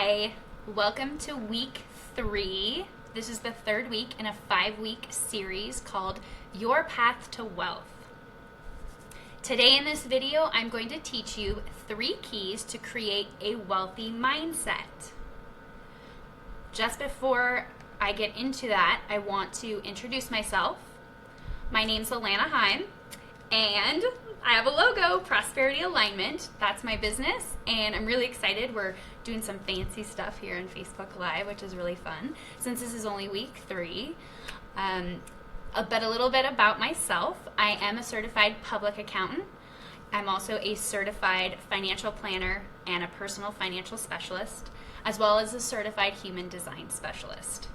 Hi, welcome to week 3. This is the third week in a 5-week series called Your Path to Wealth. Today in this video, I'm going to teach you 3 keys to create a wealthy mindset. Just before I get into that, I want to introduce myself. My name's Alana Heim, and I have a logo, Prosperity Alignment. That's my business, and I'm really excited. We're doing some fancy stuff here on Facebook Live, which is really fun, since this is only week 3. But a little bit about myself. I am a certified public accountant. I'm also a certified financial planner and a personal financial specialist, as well as a certified human design specialist.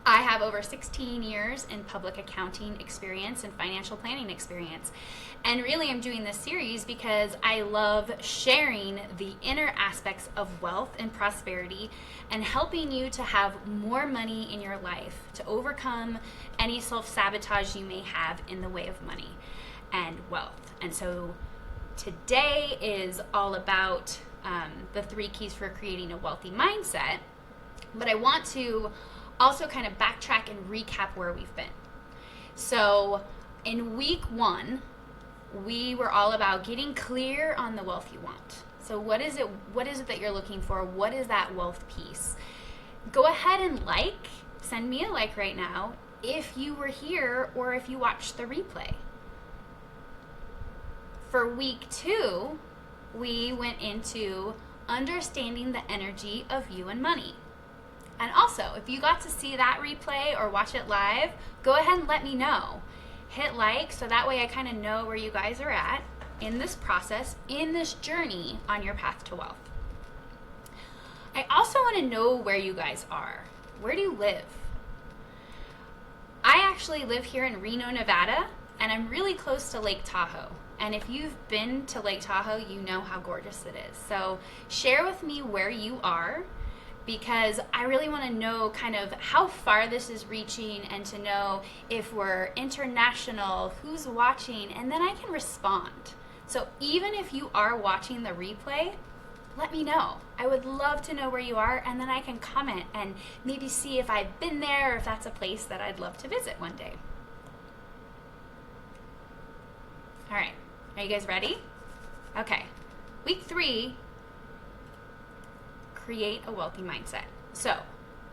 I have over 16 years in public accounting experience and financial planning experience. And really I'm doing this series because I love sharing the inner aspects of wealth and prosperity and helping you to have more money in your life to overcome any self-sabotage you may have in the way of money and wealth. And so today is all about the 3 keys for creating a wealthy mindset. But I want to also kind of backtrack and recap where we've been. So in week 1, we were all about getting clear on the wealth you want. So what is it that you're looking for? What is that wealth piece? Go ahead and send me a like right now if you were here or if you watched the replay. For week 2, we went into understanding the energy of you and money. And also, if you got to see that replay or watch it live, go ahead and let me know. Hit like so that way I kind of know where you guys are at in this process, in this journey on your path to wealth. I also want to know where you guys are. Where do you live? I actually live here in Reno, Nevada, and I'm really close to Lake Tahoe. And if you've been to Lake Tahoe, you know how gorgeous it is. So share with me where you are, because I really want to know kind of how far this is reaching and to know if we're international, who's watching, and then I can respond. So even if you are watching the replay, let me know. I would love to know where you are, and then I can comment and maybe see if I've been there or if that's a place that I'd love to visit one day. All right, are you guys ready? Okay, week 3, create a wealthy mindset. So,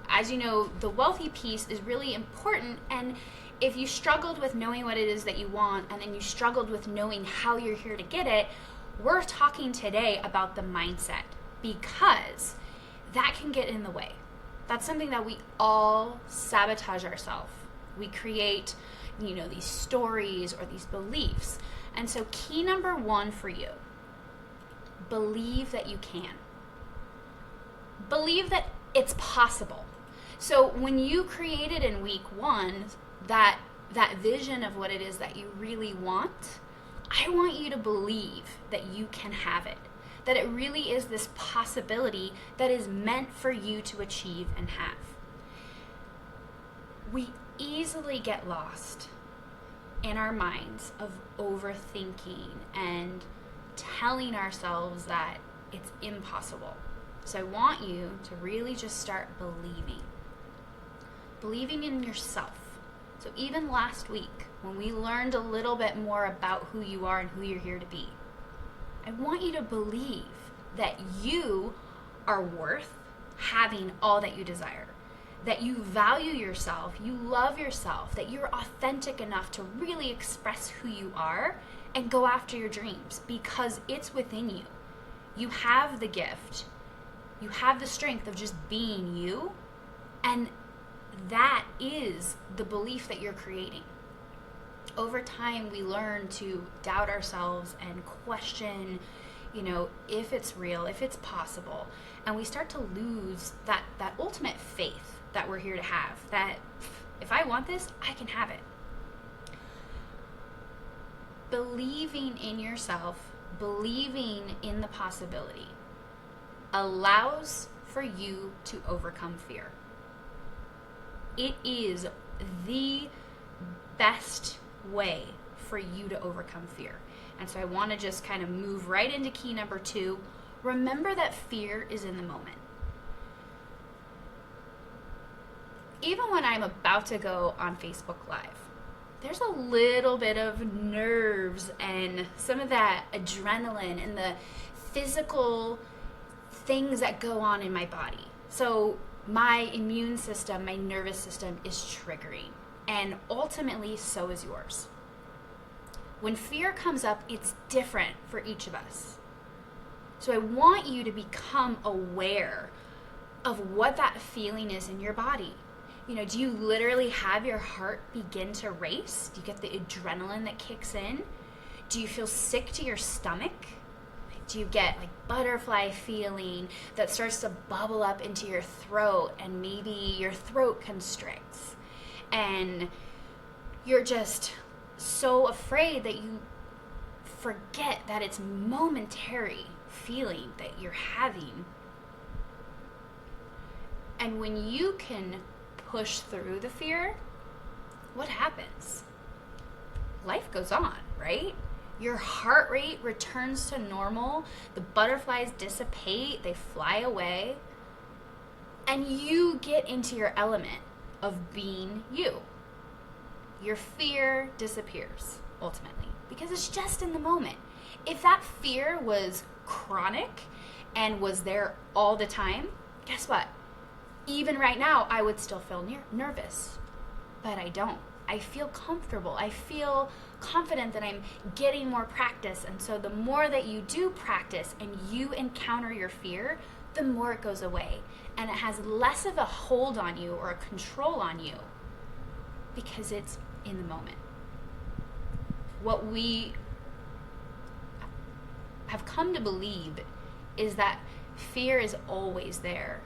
as you know, the wealthy piece is really important, and if you struggled with knowing what it is that you want, and then you struggled with knowing how you're here to get it, we're talking today about the mindset, because that can get in the way. That's something that we all sabotage ourselves. We create, these stories or these beliefs. And so key number 1 for you, believe that you can. Believe that it's possible. So when you created in week 1 that vision of what it is that you really want, I want you to believe that you can have it, that it really is this possibility that is meant for you to achieve and have. We easily get lost in our minds of overthinking and telling ourselves that it's impossible. So I want you to really just start believing in yourself. So even last week, when we learned a little bit more about who you are and who you're here to be, I want you to believe that you are worth having all that you desire, that you value yourself, you love yourself, that you're authentic enough to really express who you are and go after your dreams, because it's within you. You have the gift. You have the strength of just being you, and that is the belief that you're creating. Over time, we learn to doubt ourselves and question, if it's real, if it's possible, and we start to lose that ultimate faith that we're here to have, that if I want this, I can have it. Believing in yourself, believing in the possibility, allows for you to overcome fear. It is the best way for you to overcome fear. And so I want to just kind of move right into key number 2. Remember that fear is in the moment. even when I'm about to go on Facebook Live, there's a little bit of nerves and some of that adrenaline and the physical things that go on in my body. So my immune system, my nervous system is triggering, and ultimately so is yours. When fear comes up, it's different for each of us. So I want you to become aware of what that feeling is in your body. You know, do you literally have your heart begin to race? Do you get the adrenaline that kicks in? Do you feel sick to your stomach? Do you get like butterfly feeling that starts to bubble up into your throat, and maybe your throat constricts and you're just so afraid that you forget that it's momentary feeling that you're having? And when you can push through the fear, what happens? Life goes on, right? Your heart rate returns to normal, the butterflies dissipate, they fly away, and you get into your element of being you. Your fear disappears, ultimately, because it's just in the moment. If that fear was chronic and was there all the time, guess what? Even right now, I would still feel nervous, but I don't. I feel comfortable. I feel confident that I'm getting more practice. And so the more that you do practice and you encounter your fear, the more it goes away. And it has less of a hold on you or a control on you because it's in the moment. What we have come to believe is that fear is always there.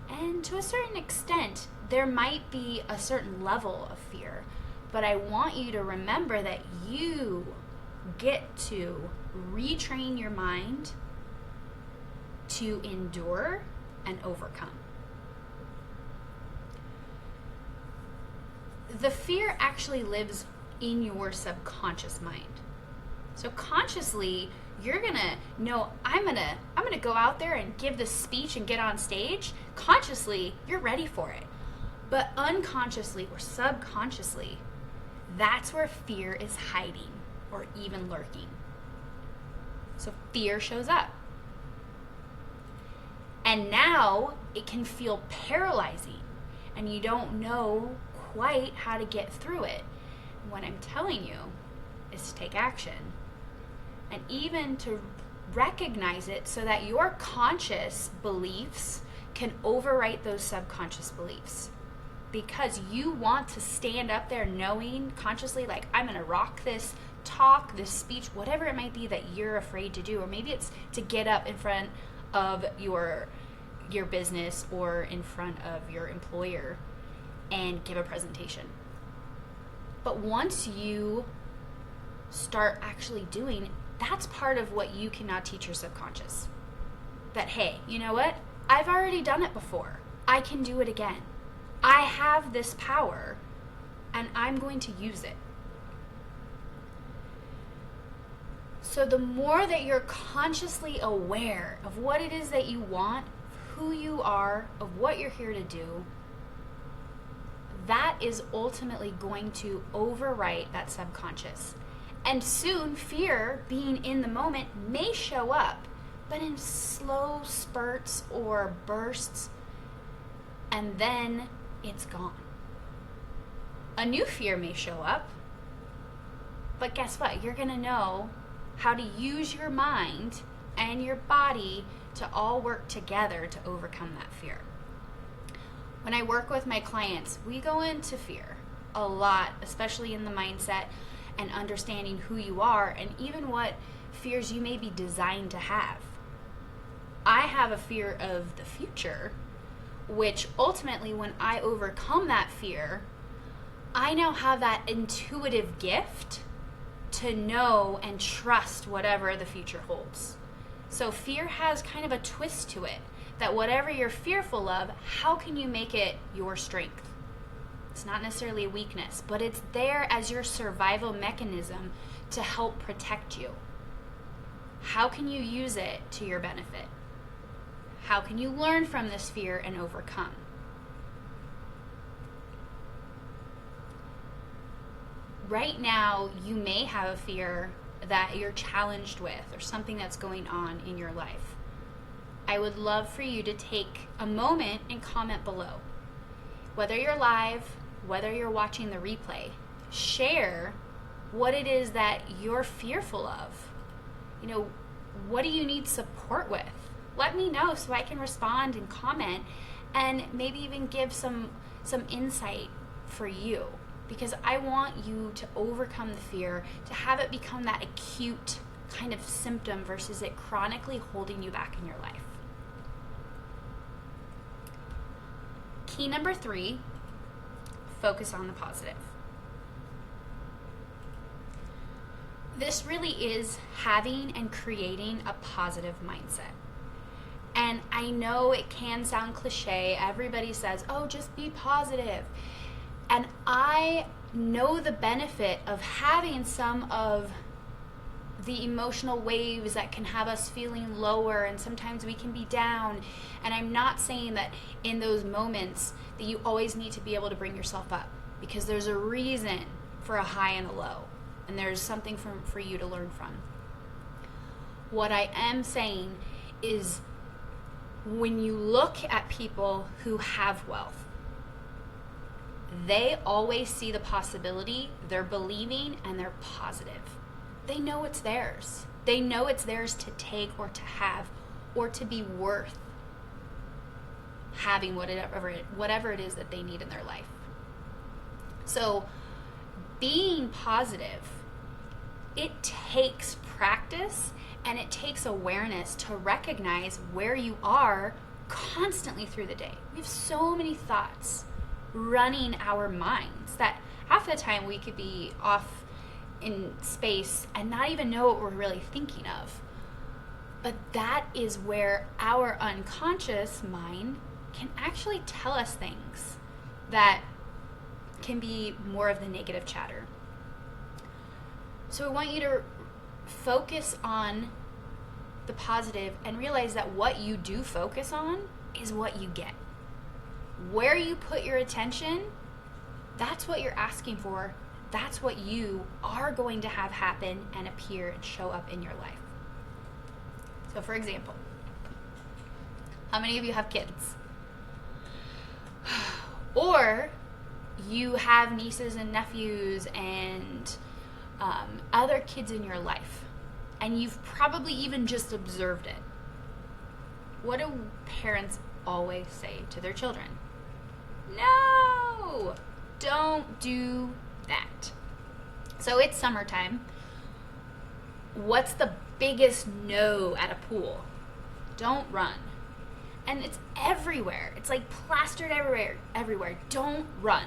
And to a certain extent, there might be a certain level of fear. But I want you to remember that you get to retrain your mind to endure and overcome. The fear actually lives in your subconscious mind. So consciously, you're gonna know, I'm gonna go out there and give this speech and get on stage. Consciously, you're ready for it. But unconsciously or subconsciously, that's where fear is hiding or even lurking. So fear shows up. And now it can feel paralyzing and you don't know quite how to get through it. What I'm telling you is to take action and even to recognize it so that your conscious beliefs can overwrite those subconscious beliefs. Because you want to stand up there knowing consciously, like, I'm going to rock this talk, this speech, whatever it might be that you're afraid to do. Or maybe it's to get up in front of your business or in front of your employer and give a presentation. But once you start actually doing, that's part of what you can now teach your subconscious. That, hey, you know what? I've already done it before. I can do it again. I have this power, and I'm going to use it. So the more that you're consciously aware of what it is that you want, who you are, of what you're here to do, that is ultimately going to overwrite that subconscious. And soon, fear, being in the moment, may show up, but in slow spurts or bursts, and then it's gone. A new fear may show up, but guess what? You're going to know how to use your mind and your body to all work together to overcome that fear. When I work with my clients, we go into fear a lot, especially in the mindset and understanding who you are and even what fears you may be designed to have. I have a fear of the future, which ultimately, when I overcome that fear, I now have that intuitive gift to know and trust whatever the future holds. So fear has kind of a twist to it, that whatever you're fearful of, how can you make it your strength? It's not necessarily a weakness, but it's there as your survival mechanism to help protect you. How can you use it to your benefit? How can you learn from this fear and overcome? right now you may have a fear that you're challenged with or something that's going on in your life. I would love for you to take a moment and comment below. Whether you're live, whether you're watching the replay, share what it is that you're fearful of. You know, what do you need support with? Let me know so I can respond and comment and maybe even give some insight for you, because I want you to overcome the fear, to have it become that acute kind of symptom versus it chronically holding you back in your life. Key number 3, focus on the positive. This really is having and creating a positive mindset. And I know it can sound cliche. Everybody says, oh, just be positive. And I know the benefit of having some of the emotional waves that can have us feeling lower, and sometimes we can be down. And I'm not saying that in those moments that you always need to be able to bring yourself up, because there's a reason for a high and a low, and there's something for you to learn from. What I am saying is, when you look at people who have wealth, they always see the possibility, they're believing, and they're positive. They know it's theirs. They know it's theirs to take or to have or to be worth having whatever it is that they need in their life. So being positive, it takes practice and it takes awareness to recognize where you are constantly through the day. We have so many thoughts running our minds that half the time we could be off in space and not even know what we're really thinking of. But that is where our unconscious mind can actually tell us things that can be more of the negative chatter. So I want you to focus on the positive and realize that what you do focus on is what you get. Where you put your attention, that's what you're asking for. That's what you are going to have happen and appear and show up in your life. So for example, how many of you have kids? Or you have nieces and nephews and other kids in your life, and you've probably even just observed it. What do parents always say to their children? No, don't do that. So it's summertime. What's the biggest no at a pool? Don't run. And it's everywhere. It's like plastered everywhere. Don't run.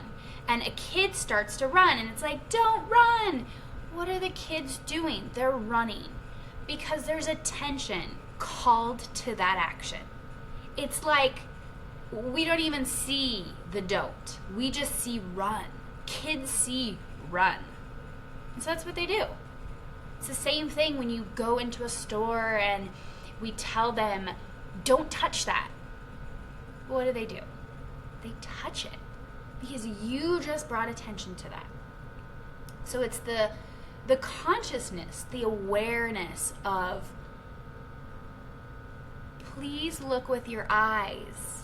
And a kid starts to run and it's like, don't run. What are the kids doing? They're running because there's attention called to that action. It's like we don't even see the don't. We just see run. Kids see run. And so that's what they do. It's the same thing when you go into a store and we tell them, don't touch that. What do? They touch it because you just brought attention to that. So it's the consciousness, the awareness of, please look with your eyes,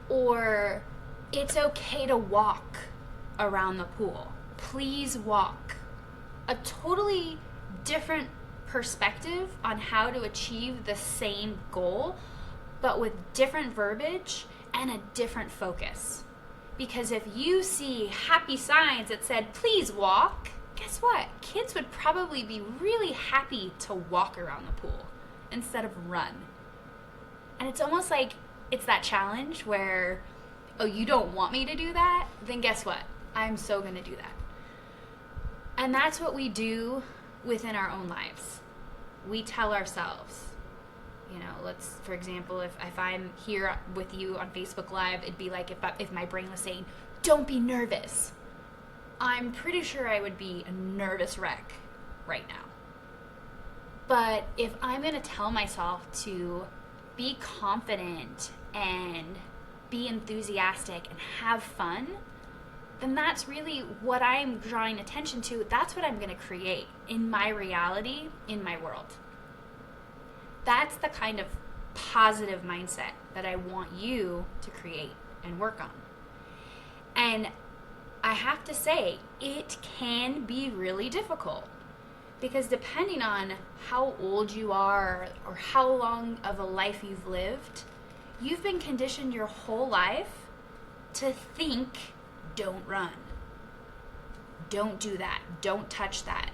or it's okay to walk around the pool. Please walk. A totally different perspective on how to achieve the same goal, but with different verbiage and a different focus. Because if you see happy signs that said, please walk, guess what? Kids would probably be really happy to walk around the pool instead of run. And it's almost like it's that challenge where, oh, you don't want me to do that? Then guess what? I'm so going to do that. And that's what we do within our own lives. We tell ourselves, you know, let's, for example, if I'm here with you on Facebook Live, it'd be like if my brain was saying, don't be nervous. I'm pretty sure I would be a nervous wreck right now. But if I'm going to tell myself to be confident and be enthusiastic and have fun, then that's really what I'm drawing attention to. That's what I'm going to create in my reality, in my world. That's the kind of positive mindset that I want you to create and work on. And I have to say, it can be really difficult, because depending on how old you are or how long of a life you've lived, you've been conditioned your whole life to think, don't run. Don't do that. Don't touch that.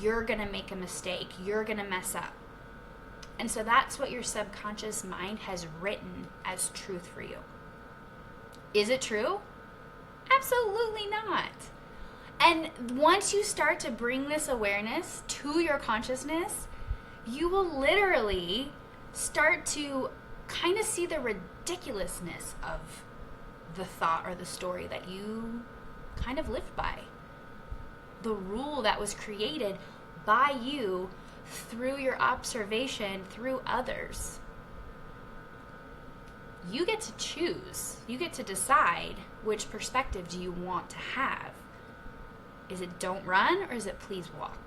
You're going to make a mistake. You're going to mess up. And so that's what your subconscious mind has written as truth for you. Is it true? Absolutely not. And once you start to bring this awareness to your consciousness, you will literally start to kind of see the ridiculousness of the thought or the story that you kind of lived by. The rule that was created by you through your observation, through others. You get to choose. You get to decide which perspective do you want to have. Is it don't run, or is it please walk?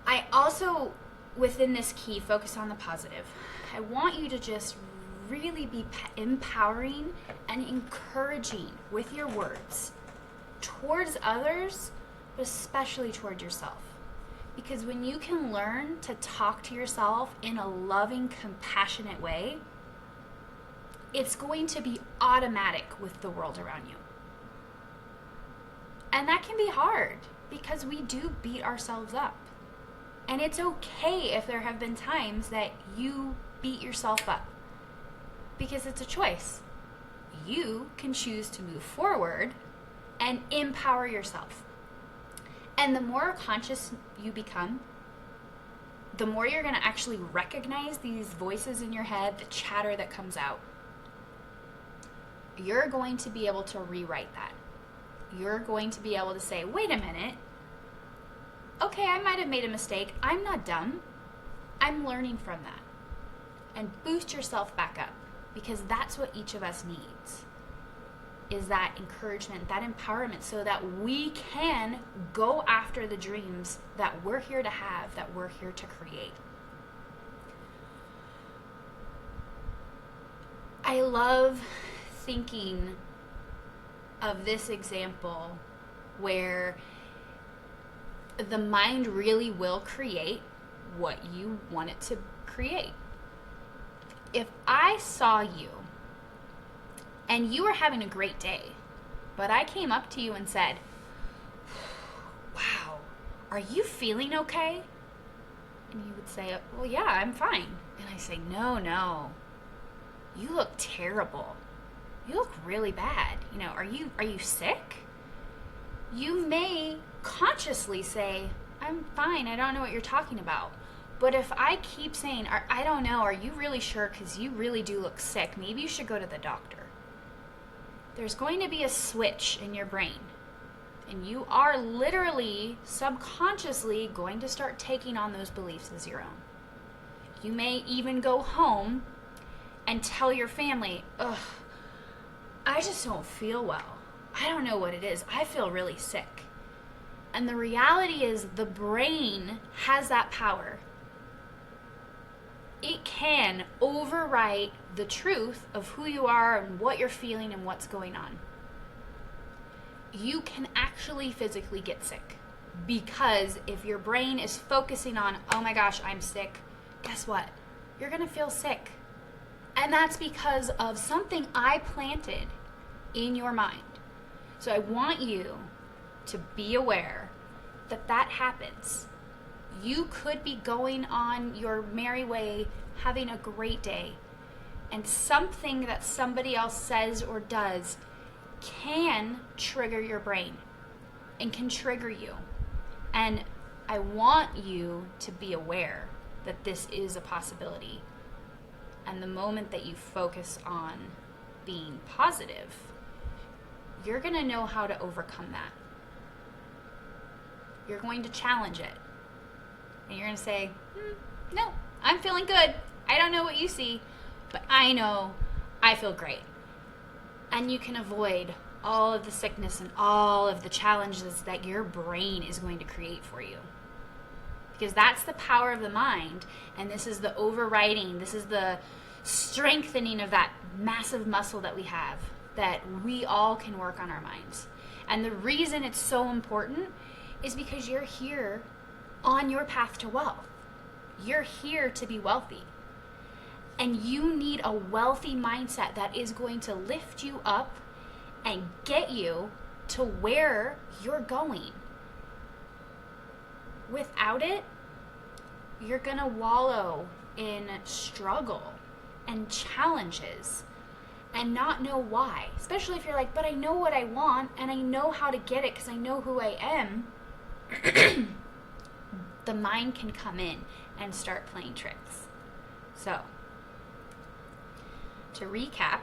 I also, within this key, focus on the positive. I want you to just really be empowering and encouraging with your words towards others, but especially toward yourself. Because when you can learn to talk to yourself in a loving, compassionate way, it's going to be automatic with the world around you. And that can be hard, because we do beat ourselves up. And it's okay if there have been times that you beat yourself up, because it's a choice. You can choose to move forward and empower yourself. And the more conscious you become, the more you're going to actually recognize these voices in your head, the chatter that comes out. You're going to be able to rewrite that. You're going to be able to say, wait a minute. Okay, I might have made a mistake. I'm not dumb. I'm learning from that. And boost yourself back up, because that's what each of us needs, is that encouragement, that empowerment, so that we can go after the dreams that we're here to have, that we're here to create. I love thinking of this example where the mind really will create what you want it to create. If I saw you and you were having a great day, but I came up to you and said, wow, are you feeling okay? And you would say, well, yeah, I'm fine. And I say, no, you look terrible. You look really bad. Are you sick? You may consciously say, I'm fine, I don't know what you're talking about. But if I keep saying, I don't know, are you really sure? Because you really do look sick. Maybe you should go to the doctor. There's going to be a switch in your brain. And you are literally, subconsciously going to start taking on those beliefs as your own. You may even go home and tell your family, I just don't feel well. I don't know what it is. I feel really sick. And the reality is, the brain has that power. It can overwrite the truth of who you are and what you're feeling and what's going on. You can actually physically get sick, because if your brain is focusing on, oh my gosh, I'm sick, guess what? You're going to feel sick. And that's because of something I planted in your mind. So I want you to be aware that that happens. You could be going on your merry way, having a great day, and something that somebody else says or does can trigger your brain and can trigger you. And I want you to be aware that this is a possibility. And the moment that you focus on being positive, you're going to know how to overcome that. You're going to challenge it. And you're going to say, no, I'm feeling good. I don't know what you see, but I know I feel great. And you can avoid all of the sickness and all of the challenges that your brain is going to create for you. Because that's the power of the mind, and this is the overriding, this is the strengthening of that massive muscle that we have, that we all can work on our minds. And the reason it's so important is because you're here on your path to wealth. You're here to be wealthy. And you need a wealthy mindset that is going to lift you up and get you to where you're going. Without it, you're gonna wallow in struggle and challenges and not know why. Especially if you're like, but I know what I want and I know how to get it because I know who I am. The mind can come in and start playing tricks. So, to recap,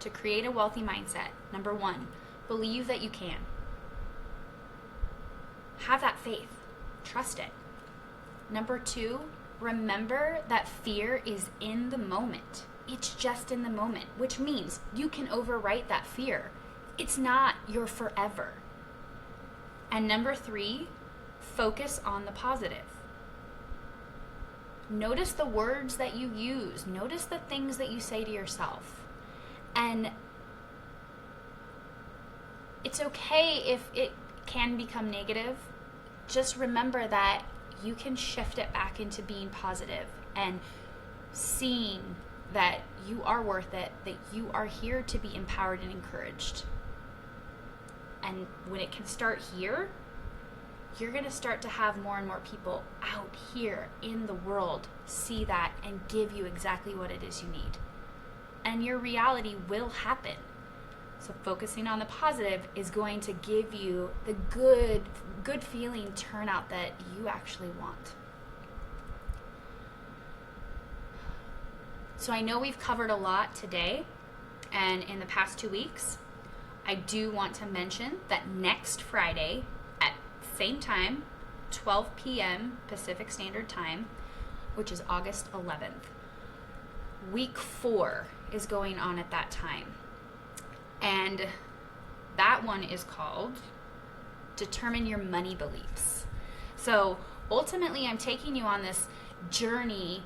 to create a wealthy mindset, number 1, believe that you can. Have that faith. Trust it. Number 2, remember that fear is in the moment. It's just in the moment, which means you can overwrite that fear. It's not your forever. And number 3, focus on the positive. Notice the words that you use. Notice the things that you say to yourself. And it's okay if it can become negative. Just remember that you can shift it back into being positive and seeing that you are worth it, that you are here to be empowered and encouraged. And when it can start here, you're going to start to have more and more people out here in the world see that and give you exactly what it is you need. And your reality will happen. So focusing on the positive is going to give you the good feeling turnout that you actually want. So I know we've covered a lot today and in the past 2 weeks. I do want to mention that next Friday at same time, 12 p.m. Pacific Standard Time, which is August 11th, week 4 is going on at that time. And that one is called Determine Your Money Beliefs. So ultimately, I'm taking you on this journey,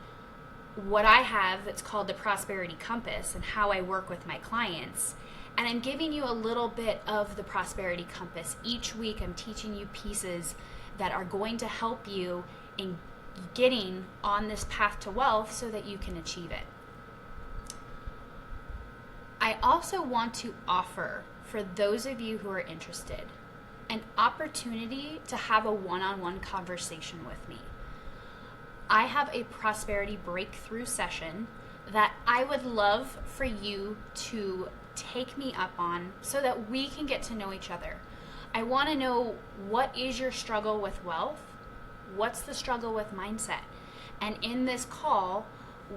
what I have that's called the Prosperity Compass and how I work with my clients. And I'm giving you a little bit of the Prosperity Compass. Each week I'm teaching you pieces that are going to help you in getting on this path to wealth so that you can achieve it. I also want to offer, for those of you who are interested, an opportunity to have a one-on-one conversation with me. I have a prosperity breakthrough session that I would love for you to take me up on so that we can get to know each other. I want to know, what is your struggle with wealth? What's the struggle with mindset? And in this call,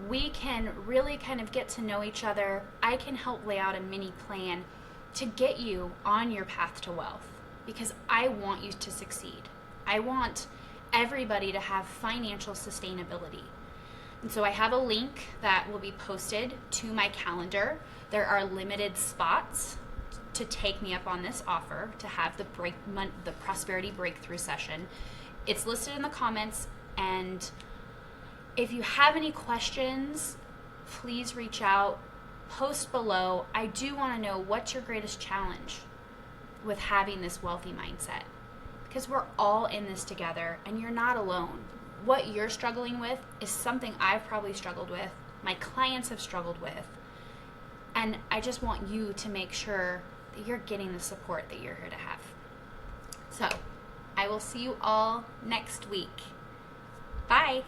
we can really kind of get to know each other. I can help lay out a mini plan to get you on your path to wealth, because I want you to succeed. I want everybody to have financial sustainability. And so I have a link that will be posted to my calendar. There are limited spots to take me up on this offer to have the prosperity breakthrough session. It's listed in the comments, and if you have any questions, please reach out, post below. I do want to know, what's your greatest challenge with having this wealthy mindset? Because we're all in this together and you're not alone. What you're struggling with is something I've probably struggled with, my clients have struggled with, and I just want you to make sure that you're getting the support that you're here to have. So, I will see you all next week. Bye.